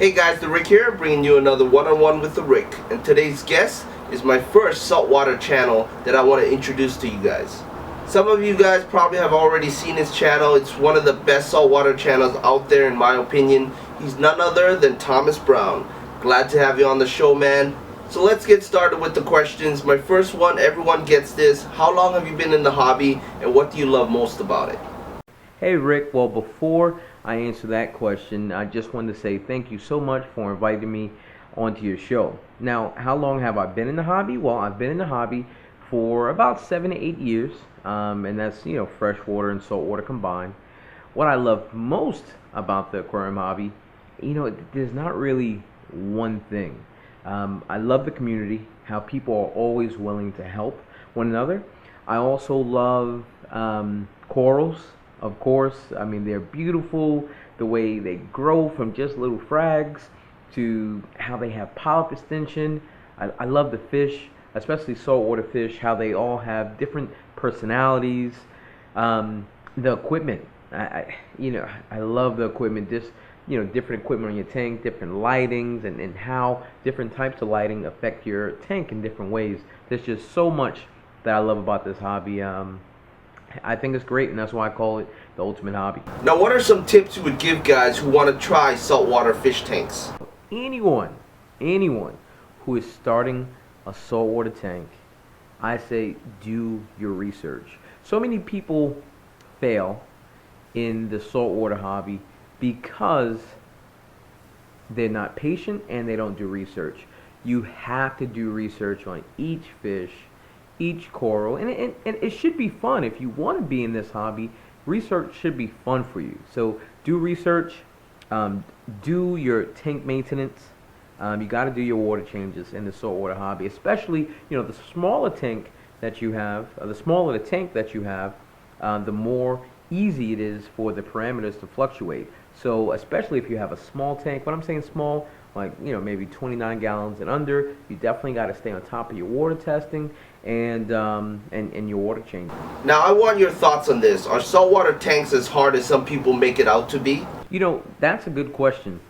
Hey guys, TheRick here, bringing you another one-on-one with TheRick. And today's guest is my first saltwater channel that I want to introduce to you guys. Some of you guys probably have already seen his channel. It's one of the best saltwater channels out there in my opinion. He's none other than Thomas Brown. Glad to have you on the show, man. So let's get started with the questions. My first one, everyone gets this. How long have you been in the hobby and what do you love most about it? Hey Rick, well before I answer that question, I just wanted to say thank you so much for inviting me onto your show. Now, how long have I been in the hobby? Well, I've been in the hobby for about 7 to 8 years, and that's, freshwater and saltwater combined. What I love most about the aquarium hobby, there's not really one thing. I love the community, how people are always willing to help one another. I also love corals. Of course, I mean, they're beautiful, the way they grow from just little frags to how they have polyp extension. I love the fish, especially saltwater fish, how they all have different personalities. The equipment, I love the equipment, just, different equipment on your tank, different lightings, and how different types of lighting affect your tank in different ways. There's just so much that I love about this hobby. I think it's great, and that's why I call it the ultimate hobby. Now, what are some tips you would give guys who want to try saltwater fish tanks? Anyone who is starting a saltwater tank, I say do your research. So many people fail in the saltwater hobby because they're not patient and they don't do research. You have to do research on each fish, each coral, and it should be fun. If you want to be in this hobby, research should be fun for you. So do research, do your tank maintenance. You got to do your water changes in the saltwater hobby, especially the smaller tank that you have, the smaller the tank that you have, the more easy it is for the parameters to fluctuate. So especially if you have a small tank, when I'm saying small, like maybe 29 gallons and under, you definitely got to stay on top of your water testing and your water change. Now, I want your thoughts on this. Are saltwater tanks as hard as some people make it out to be? That's a good question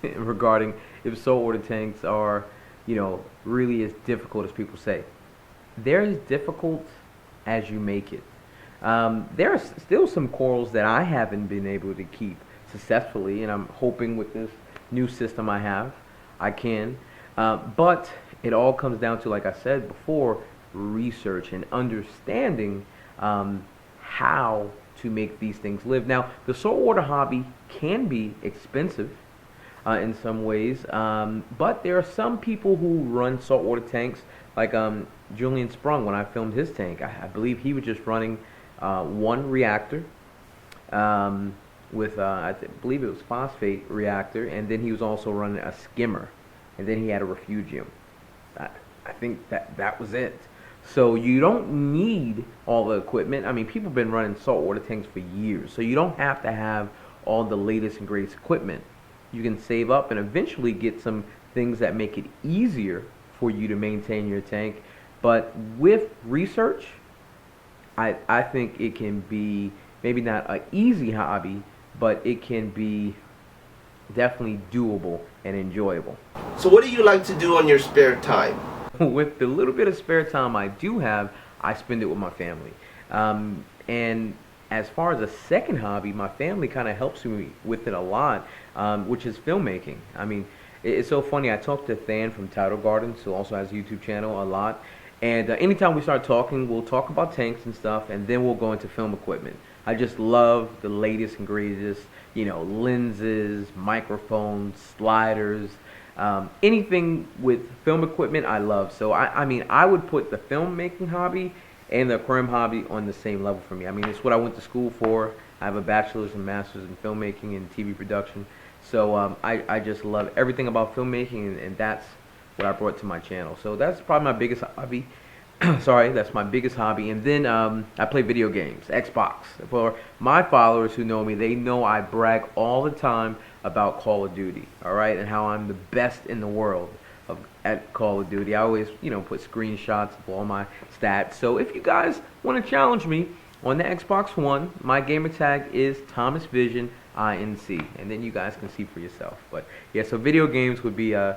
regarding if saltwater tanks are really as difficult as people say. They're as difficult as you make it. There are still some corals that I haven't been able to keep successfully, and I'm hoping with this new system I can. But it all comes down to, like I said before, research and understanding how to make these things live. Now, the saltwater hobby can be expensive in some ways, but there are some people who run saltwater tanks, like Julian Sprung. When I filmed his tank, I believe he was just running one reactor with I believe it was phosphate reactor, and then he was also running a skimmer, and then he had a refugium. I think that was it. So you don't need all the equipment. I mean, people have been running saltwater tanks for years, so you don't have to have all the latest and greatest equipment. You can save up and eventually get some things that make it easier for you to maintain your tank. But with research, I think it can be maybe not an easy hobby, but it can be definitely doable and enjoyable. So what do you like to do on your spare time? With the little bit of spare time I do have, I spend it with my family. And as far as a second hobby, my family kind of helps me with it a lot, which is filmmaking. I mean, it's so funny. I talked to Than from Tidal Gardens, who also has a YouTube channel, a lot. And anytime we start talking, we'll talk about tanks and stuff, and then we'll go into film equipment. I just love the latest and greatest, lenses, microphones, sliders, anything with film equipment I love. So I mean, I would put the filmmaking hobby and the aquarium hobby on the same level for me. I mean, it's what I went to school for. I have a bachelor's and master's in filmmaking and TV production. So I just love everything about filmmaking, and that's what I brought to my channel. So that's probably my biggest hobby. Sorry, that's my biggest hobby. And then I play video games, Xbox. For my followers who know me, they know I brag all the time about Call of Duty, all right, and how I'm the best in the world at Call of Duty. I always, put screenshots of all my stats. So if you guys want to challenge me, On the Xbox One, my gamer tag is Thomas Vision INC, and then you guys can see for yourself. But yeah, so video games would be, I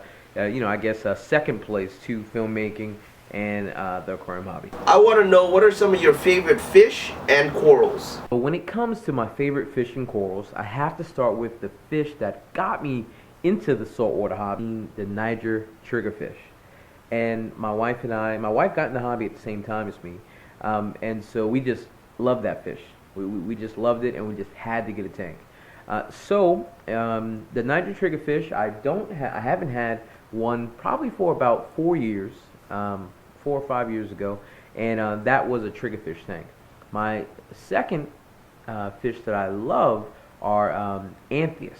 guess, second place to filmmaking and the aquarium hobby. I want to know, what are some of your favorite fish and corals? But when it comes to my favorite fish and corals, I have to start with the fish that got me into the saltwater hobby, the Niger triggerfish. And my wife got in the hobby at the same time as me, and so we just loved that fish. We just loved it, and we just had to get a tank. The Niger triggerfish, I haven't had one probably for about 4 years, 4 or 5 years ago, and that was a triggerfish tank. My second fish that I love are Anthias.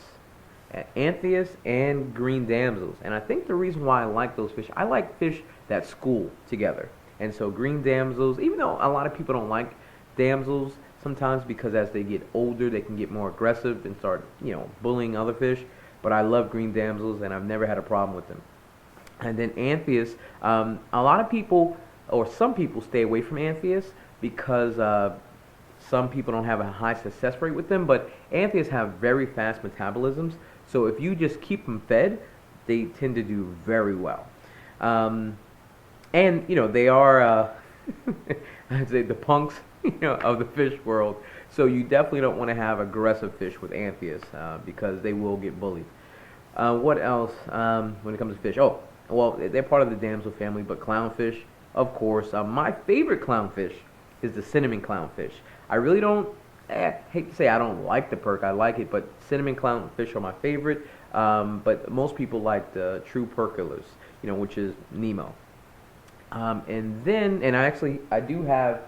Anthias and green damsels, and I think the reason why I like those fish, I like fish that school together. And so green damsels, even though a lot of people don't like damsels sometimes because as they get older they can get more aggressive and start bullying other fish, but I love green damsels and I've never had a problem with them. And then Anthias, a lot of people, or some people, stay away from Anthias because some people don't have a high success rate with them, but Anthias have very fast metabolisms. So if you just keep them fed, they tend to do very well. And they are, I'd say, the punks, of the fish world. So you definitely don't want to have aggressive fish with Anthias because they will get bullied. What else when it comes to fish? Oh, well, they're part of the damsel family, but clownfish, of course. My favorite clownfish is the cinnamon clownfish. I really don't. Hate to say I don't like the perk, I like it, but cinnamon clownfish are my favorite. But most people like the true percolers, which is Nemo. And I do have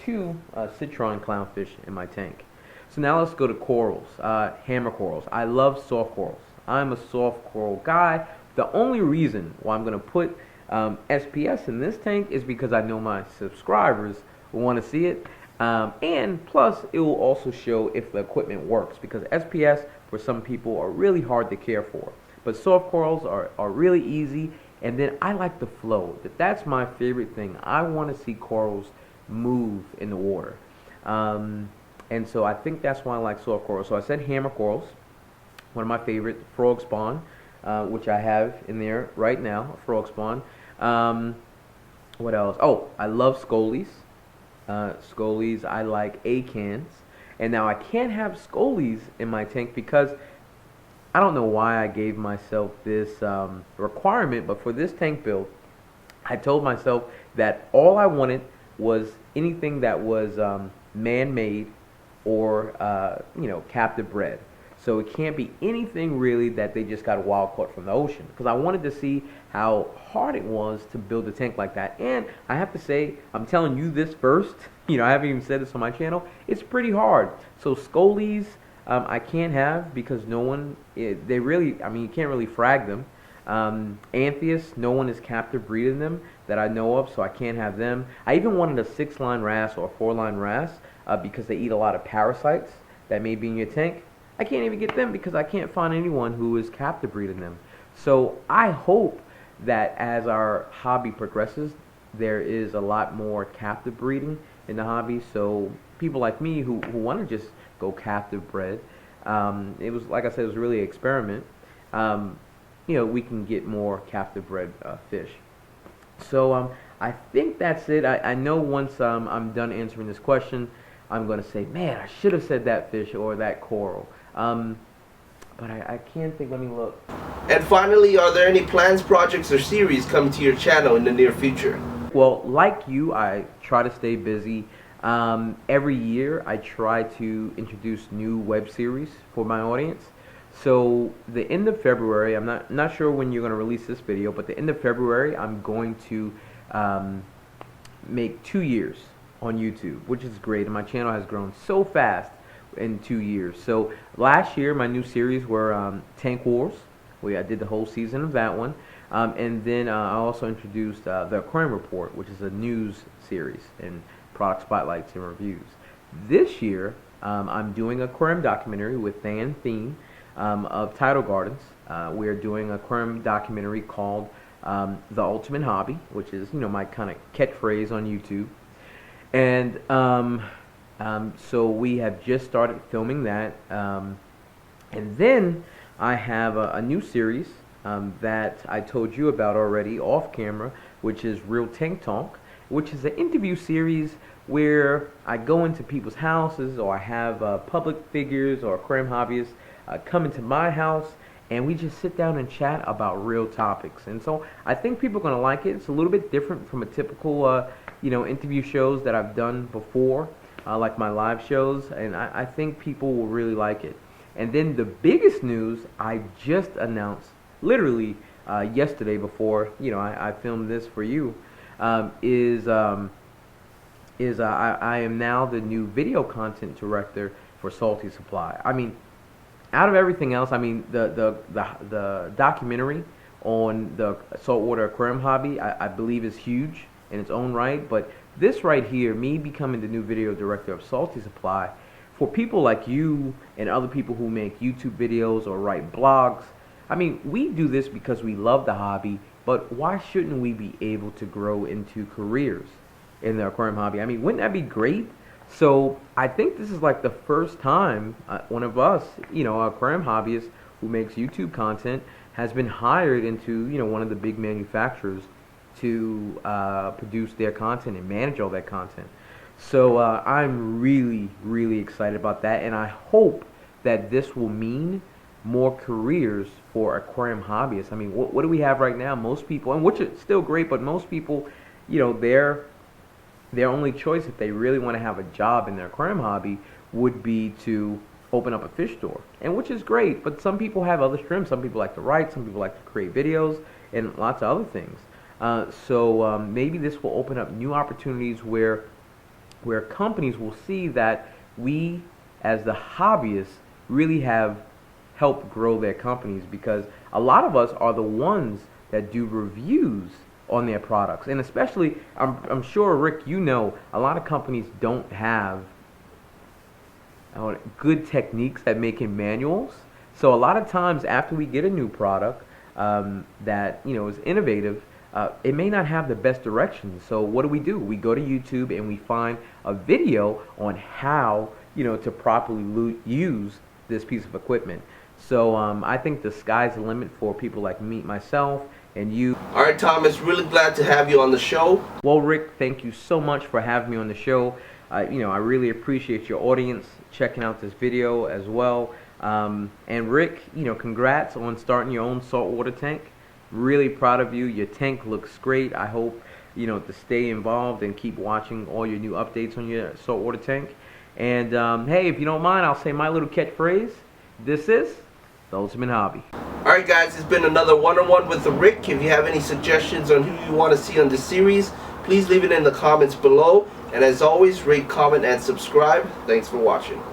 2 citron clownfish in my tank. So now let's go to corals, hammer corals. I love soft corals. I'm a soft coral guy. The only reason why I'm going to put SPS in this tank is because I know my subscribers will want to see it. And plus, it will also show if the equipment works, because SPS for some people are really hard to care for. But soft corals are really easy, and then I like the flow. That's my favorite thing. I want to see corals move in the water. And so I think that's why I like soft corals. So I said hammer corals, one of my favorite, frog spawn, which I have in there right now, a frog spawn. What else? Oh, I love scolies. Scolies, I like acans. And now I can't have scolies in my tank because I don't know why I gave myself this requirement, but for this tank build, I told myself that all I wanted was anything that was man-made or captive bred. So it can't be anything really that they just got wild caught from the ocean, because I wanted to see how hard it was to build a tank like that. And I have to say, I'm telling you this first, I haven't even said this on my channel, it's pretty hard. So scolies, I can't have because no one, you can't really frag them. Anthias, no one is captive breeding them that I know of, so I can't have them. I even wanted a 6-line wrasse or a 4-line wrasse because they eat a lot of parasites that may be in your tank. I can't even get them because I can't find anyone who is captive breeding them. So I hope that as our hobby progresses, there is a lot more captive breeding in the hobby. So people like me who want to just go captive bred, it was, like I said, it was really an experiment. We can get more captive bred fish. So I think that's it. I know once I'm done answering this question, I'm going to say, man, I should have said that fish or that coral. But I can't think. Let me look. And finally, are there any plans, projects, or series coming to your channel in the near future? Well, like you, I try to stay busy. Every year, I try to introduce new web series for my audience. So the end of February, I'm not sure when you're going to release this video, but the end of February, I'm going to make 2 years on YouTube, which is great. And my channel has grown so fast in 2 years. So last year, my new series were Tank Wars. I did the whole season of that one. And then I also introduced the Aquarium Report, which is a news series and product spotlights and reviews. This year, I'm doing an aquarium documentary with Dan Thiem of Tidal Gardens. We're doing an aquarium documentary called The Ultimate Hobby, which is my kind of catchphrase on YouTube. And So we have just started filming that. And then I have a new series that I told you about already off camera, which is Real Tank Talk, which is an interview series where I go into people's houses, or I have public figures or aquarium hobbyists come into my house, and we just sit down and chat about real topics. And so I think people are going to like it. It's a little bit different from a typical interview shows that I've done before, like my live shows, and I think people will really like it. And then the biggest news I just announced literally yesterday before I filmed this for you is I am now the new video content director for Salty Supply. I mean, out of everything else, I mean the documentary on the saltwater aquarium hobby I believe is huge in its own right, but this right here, me becoming the new video director of Salty Supply, for people like you and other people who make YouTube videos or write blogs, I mean, we do this because we love the hobby, but why shouldn't we be able to grow into careers in the aquarium hobby? I mean, wouldn't that be great? So I think this is like the first time one of us, aquarium hobbyist who makes YouTube content, has been hired into, one of the big manufacturers to produce their content and manage all that content. So I'm really, really excited about that, and I hope that this will mean more careers for aquarium hobbyists. I mean, what do we have right now? Most people, and which is still great, but most people, their only choice if they really want to have a job in their aquarium hobby would be to open up a fish store, and which is great, but some people have other streams. Some people like to write, some people like to create videos, and lots of other things. So maybe this will open up new opportunities where companies will see that we, as the hobbyists, really have helped grow their companies, because a lot of us are the ones that do reviews on their products, and especially, I'm sure, Rick, a lot of companies don't have good techniques at making manuals. So a lot of times after we get a new product that is innovative, it may not have the best directions. So what do? We go to YouTube and we find a video on how to properly use this piece of equipment. So I think the sky's the limit for people like me, myself, and you. All right, Thomas, really glad to have you on the show. Well, Rick, thank you so much for having me on the show. I really appreciate your audience checking out this video as well. And Rick, congrats on starting your own saltwater tank. Really proud of you. Your tank looks great. I hope to stay involved and keep watching all your new updates on your saltwater tank. And hey, if you don't mind, I'll say my little catchphrase. This is the ultimate hobby. Alright guys, it's been another one-on-one with the Rick. If you have any suggestions on who you want to see on this series, please leave it in the comments below. And as always, rate, comment, and subscribe. Thanks for watching.